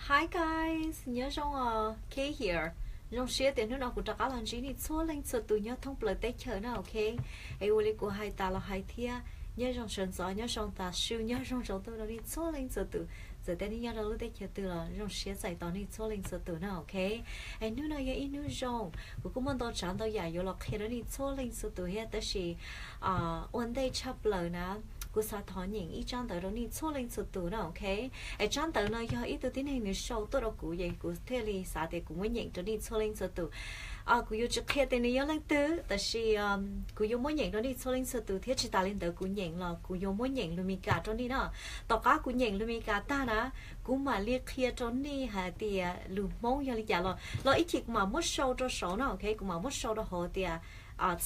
Hi guys, nhớ trong Kay here. Trong share tiền nó cũng chắc là chỉ đi số lên số tụi nhớ thông bờ tết chờ nào ok. Ai uli của hai ta là hai thia. Nhớ trong sân gió nhớ trong ta siêu nhớ trong chỗ tôi là đi số lên số tụi. Giờ tên đi nhớ đâu lúc tết chờ tụi là trong share giải tao đi số lên số tụi nào ok. Ai nữa nói cái nữa trong. Cũng muốn tôi chọn tôi giải vô là khi đó đi số lên số tụi hết. Đó là one day chấp lời nè. Cô sa thọ những ý trang tới đó ni số lên số tụ nào ok ai trang tới nó do ý tôi tin hình như show tôi đâu cũng vậy cũng thế li sa thì cũng mới nhận cho đi số lên số tụ cũng yêu trực hệ tên này lên tứ tại vì cũng yêu mỗi nhận đó đi số lên số tụ thiết chỉ ta lên tới cũng nhận là cũng yêu mỗi nhận luôn mi cả cho đi đó tao cá cũng nhận luôn mi cả ta đó cũng mà liệt kia cho đi hà thì luôn mong cho đi trả lo ít thiệt mà mất show cho số nào ok cũng mà mất show đó họ thì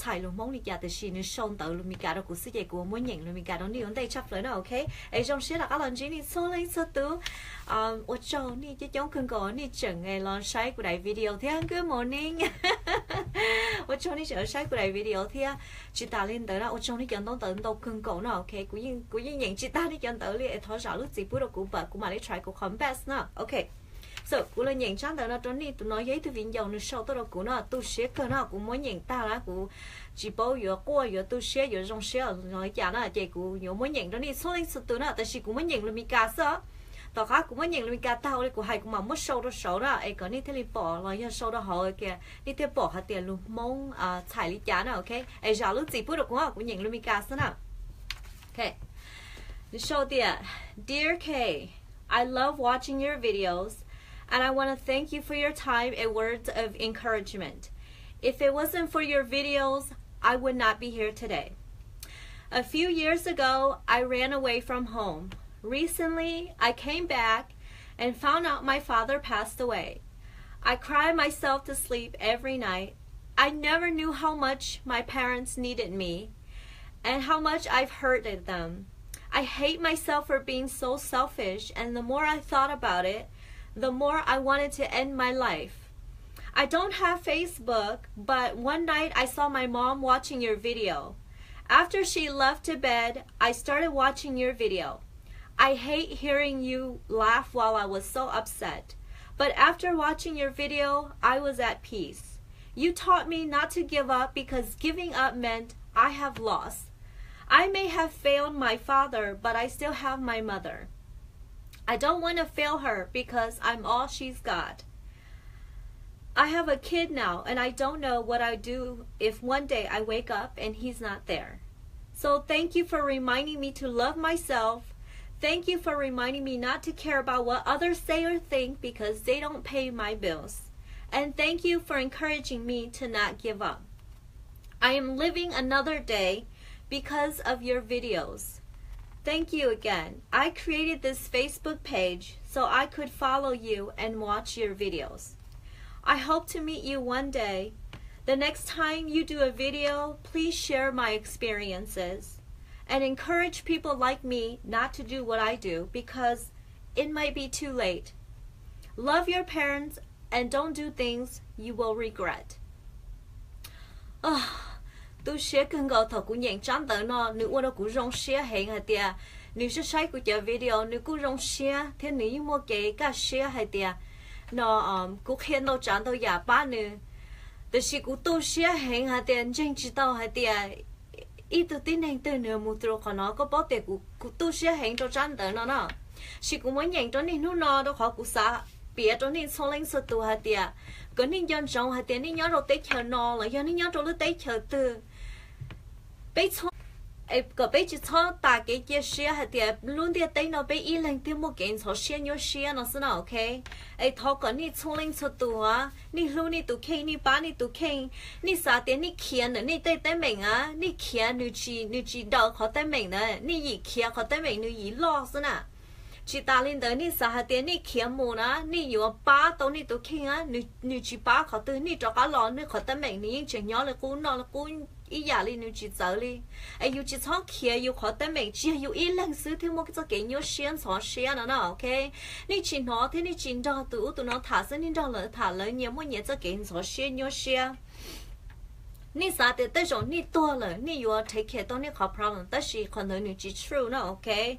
chạy luôn mong đi cả thì xin nó xong tới luôn mình cả đó cũng sẽ dạy của mỗi nhận luôn mình cả đó đi vấn đề chấp lời nào ok ấy trong sẽ là các lần chỉ đi số lên số tứ ở trong đi chứ chống không có đi chẳng ngày lo sai của đại video thế good morning ở trong đi chờ sai của đại video thế chị ta lên tới đó ở trong đi chọn tông tới đâu không có nào ok cũng như nhận chị ta đi chọn tới đi tháo rõ lúc gì bữa đó cũng bật cũng mà lấy try của compass nữa ok so cú là nhận trang tới nó trốn đi tụi nó giấy từ viên dầu nó sau tôi đâu cú nó tôi xé cơ nó cũng mới nhận ta lá cú chỉ bao giờ qua giờ tôi xé giờ trong xé nói chả nó chạy cú nhớ mới nhận đó đi số lên số tụi nó tại vì cũng mới nhận là mi cá sao tao khác cũng mới nhận là mi cá tao đấy cú hay cũng mà mất sâu đó sâu đó ấy có ní thế li bỏ rồi giờ sâu đó họ kìa ní thế bỏ hạt tiền luôn mong xài lý chả nào ok ấy giờ lúc gì bữa được cũng nhận là mi cá sao nào ok show dear Kay, I love watching your videos. And I want to thank you for your time and words of encouragement. If it wasn't for your videos, I would not be here today. A few years ago, I ran away from home. Recently, I came back and found out my father passed away. I cry myself to sleep every night. I never knew how much my parents needed me and how much I've hurted them. I hate myself for being so selfish, and the more I thought about it, the more I wanted to end my life. I don't have Facebook, but one night I saw my mom watching your video. After she left to bed, I started watching your video. I hate hearing you laugh while I was so upset. But after watching your video, I was at peace. You taught me not to give up because giving up meant I have lost. I may have failed my father, but I still have my mother. I don't want to fail her because I'm all she's got. I have a kid now, and I don't know what I'd do if one day I wake up and he's not there. So thank you for reminding me to love myself. Thank you for reminding me not to care about what others say or think because they don't pay my bills. And thank you for encouraging me to not give up. I am living another day because of your videos. Thank you again. I created this Facebook page so I could follow you and watch your videos. I hope to meet you one day. The next time you do a video, please share my experiences and encourage people like me not to do what I do because it might be too late. Love your parents and don't do things you will regret. Tôi sẽ cần gọi thật cũng nhận chán tới nó nếu ở đó cũng rong share hay hả tia nếu sẽ sai của chờ video nếu cũng rong share thế nếu mua cái share hay tia nó cũng khen nó chán tôi giả ba nữaแต่是กูตัวเสียแหงหาแต่จริงจิตเอาหาแต่อีตัวที่นั่งตัวเนื้อมุตรขนาก็บอกแต่กูตัวเสียแหงตัวจันเตอร์เนาะสิกูไม่ยังตัวนี้นู่นนอตัวขอกูซาเปียตัวนี้ส่งเล่นสุดตัวหาแต่ก็นี่ย้อนจงหาแต่นี่ย้อนเราเตะเขียนอเลยย้อนนี่ย้อนตัวเราเตะเขียนตัวbây giờก็bây giờ cho ta cái chia sẻ hạt tiền luôn đi tới nó bây ý lần tiêu một cái cho share nhau share nó sẽ nào ok ai thọ cái ní chung lên cho tụi ní luôn ní tụi khen ní bán ní tụi khen ní sao tiền ní khiên nữa ní tới mình ní khiên nữ chỉ đầu khó tới mình nữa ní gì khiên khó tới mình nữ gì lo thế nào chỉ ta lên tới ní sao hạt tiền ní khiên mù nữa ní yêu ba tao ní tụi khen nữ chỉ ba khó tới ní cho cá lon ní khó tới mình ní chỉ nhớ là cú ý giả li nếu chỉ giờ li, ai yêu chỉ thong kia yêu khó tên mình chỉ yêu ý lần xứ thêm một cái nhiều xuyên xóa xuyên nữa ok, ní chỉ nó thế ní chỉ đó tụi nó thả sinh ní đó là thả lấy nhiều một nhiều cái xóa xuyên nhiều xuyên, ní sao thì tới rồi ní to rồi ní yêu take care đó ní khó problem,但是可能你只 true 呢 ok,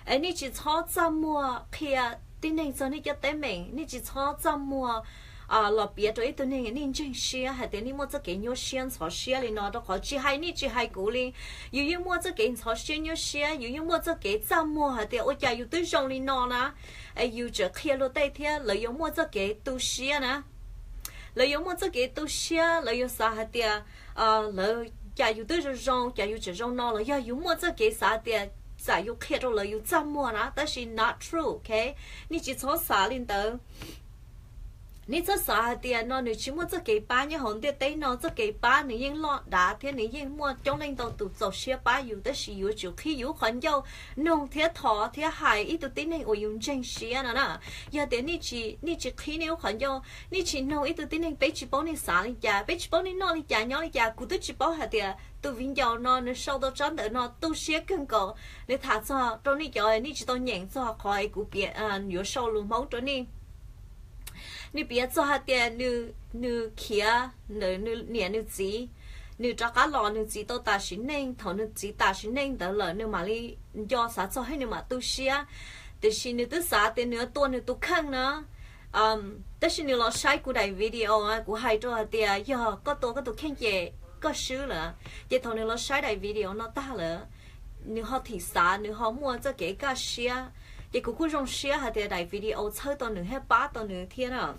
ai ní chỉ thong 怎么kia tin nên cho nên cho tới mình nên chỉ cho trong mùa lọ bia rồi tôi nên nên chân xia hay để nên mua cho cái nhau xia cho xia lên nó đó khó chỉ hay nên chỉ hay cũ lên yêu mua cho cái cho xia nhau xia yêu mua cho cái trong mùa hay để ôi cha yêu tới trong lên nó nè yêu cho kia lô tây thế lợi yêu mua cho cái tu xia nè lợi yêu mua cho cái tu xia lợi yêu sao hay để lợi cha yêu tới trong cha yêu trong nó lợi yêu mua cho cái sao để giả yêu kia rồi lợi yêu trong mùa nè đó là not true, okay? Nên chỉ cho sao lên đó你这啥的呢？你去么这给巴你红的对呢？这给巴你应老大天你应么将领导都做些巴有的是有就可以有很有弄贴头贴海一都对你我用真实啊呐，有的你去可以有很有，你去弄一都对你背去包你啥哩家，背去包你哪里家哪里家，古都去包下的。都vingiáo nó sau đó chán đỡ nó tu sửa更高，你他做到你教你知道人做开古别有收入冇着你。你别做下点你kia你年你几你这个老你几到大学年头你几大学年的了你嘛你要啥做ให้你嘛都是啊但是你都啥点你多你都看呢但是你老晒古代 video 啊古还做点呀个多看见个书了也头你老晒代 video nó ta了你好thị xã你好mua cho cái cái share thì cũng dùng share hay là đại video chơi tao nữa hay ba tao nữa thiên à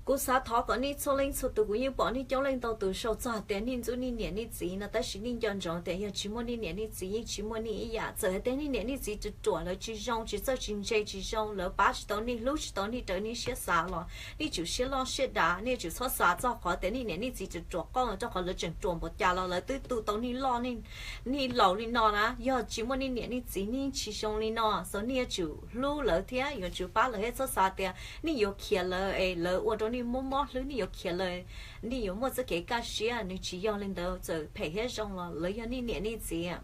cú xã thọ có ní số linh số từ cũng như bỏ ní cháu lên tàu từ sau cho tiền ní chú ní niệm ní gì nó tới xin ní chọn chọn tiền chỉ muốn ní niệm ní gì chỉ muốn ní ya giờ tiền ní niệm ní gì chỉ chuẩn là chỉ dùng chỉ cho chính chế chỉ dùng là ba chỉ tao ní lúc chỉ tao ní tới ní xé xã lo ní chủ xé lo xé đá ní chủ số xã cho khó tiền ní niệm ní gì chỉ chuẩn con cho khó là chuẩn chuẩn một nhà lo là tới tụ tao ní lo ní lẩu ní nó na giờ chỉ muốn ní niệm ní gì ní chỉ dùng ní nó số ní chủ lưu lỡ thế giờ chủ ba lỡ hết số xã tiền ní yêu kia lỡ lỡ ở你摸摸了，你有看了，你有么子给干事啊？你只要领导就配合上了，了要你念你字啊。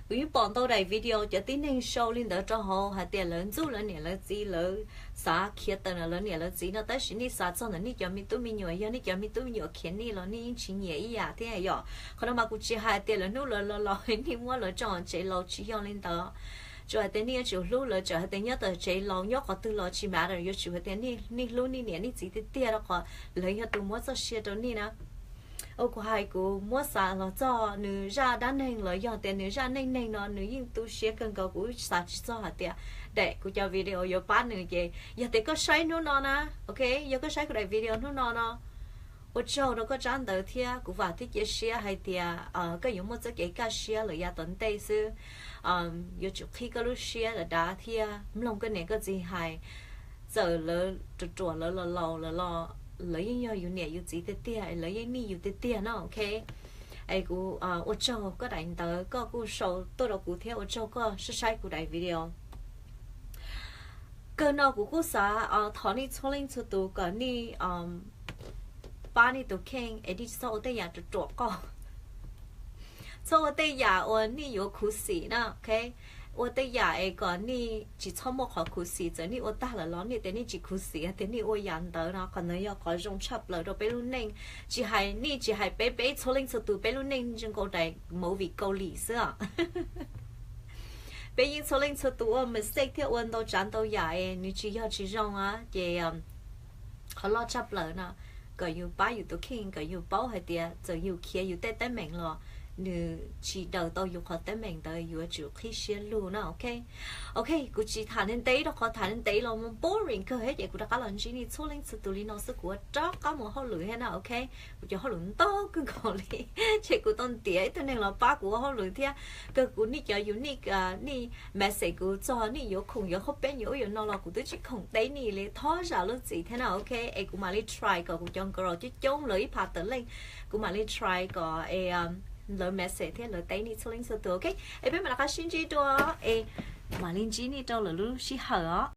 vì bọn tôi đẩy video cho tin nên show lên đó cho họ hay tiền lớn dù là nè là gì là xã kia tên là lớn nè là gì nó tới xin đi xã cho nó đi cho mình tụi mình nhiều giờ đi cho mình tụi mình nhiều khiến đi là đi chỉ nhẹ ý à thế này giờ còn mà cũng chỉ hai tiền là nút là đi mua là chọn chế lâu chỉ cho lên đó rồi tên đi chịu lú là chờ tên nhớ tờ chế lâu nhớ có từ lo chỉ mà rồi yêu chịu tên đi lú đi nè đi chỉ tiền đó có lấy cho tụi mua cho xe đó đi nè ô của hai của mua xả là cho nữ ra đan nên là do tiền nữ ra nên nó nữ nhưng tu xe cần cầu của xả chỉ cho hạt tiền để của cho video yo bán nữ gì giờ thì có sai nữa nó nè ok giờ có sai của đại video nữa nó我做那个战斗天，古法的这些还的个有么子给个些了呀？等待是有就去个路些了打天，唔弄个那个gì hay，giờ了就做了老了应要有年有自己的店，了应你有的店呢，OK？哎古我做个大的个古手多了古天，我做个是晒古大 video。个那古啥头你从零出头个你ba ni tụ khen ấy đi sau đây nhà tụ trộn con sau đây nhà ở ni có khu sĩ nè ok ở đây nhà ấy còn ni chỉ cho một họ khu sĩ giờ ni ở ta là nó ni tên ni chỉ khu sĩ tên ni ở nhà đó nó còn nó có dùng chấp lời rồi bé luôn nên chỉ hay bé số linh số tụ bé luôn nên trong câu này mẫu vị câu lý xưa bé những số linh số tụ mình sẽ theo ôn đâu chán đâu nhà ấy ni chỉ dùng á thì họ lo chấp lời nè có yêu ba yêu tổ kinh có yêu bao hay tiệt giờ yêu kia yêu tết tết mình lo nữ chỉ đầu tao yêu họ tết mình tới yêu chủ khi xuyên luôn nào ok cô chỉ thả lên đấy đó họ thả lên đấy là một boring cơ hết vậy cô đã có lần chỉ đi số lên sự tụi nó sức của chó có một họ lười hay nào ok cô cho họ lười to cứ còn đi chỉ cô tôn tía tôi nên là ba của họ lười thế cơ cô ní cho yêu ní message cô cho ní yêu khùng yêu hấp bên yêu nó là cô tôi chỉ khùng đấy ní lấy thó ra lúc gì thế nào ok ai cô mà lấy try cô cho cô chứ chống lưỡi phạt tới lên cô mà lấy try có lời message thế lời tay ní số lên số tụi ok ai biết mà là cái xin gì đó ai mà lên chỉ ní đâu là lúc xí hở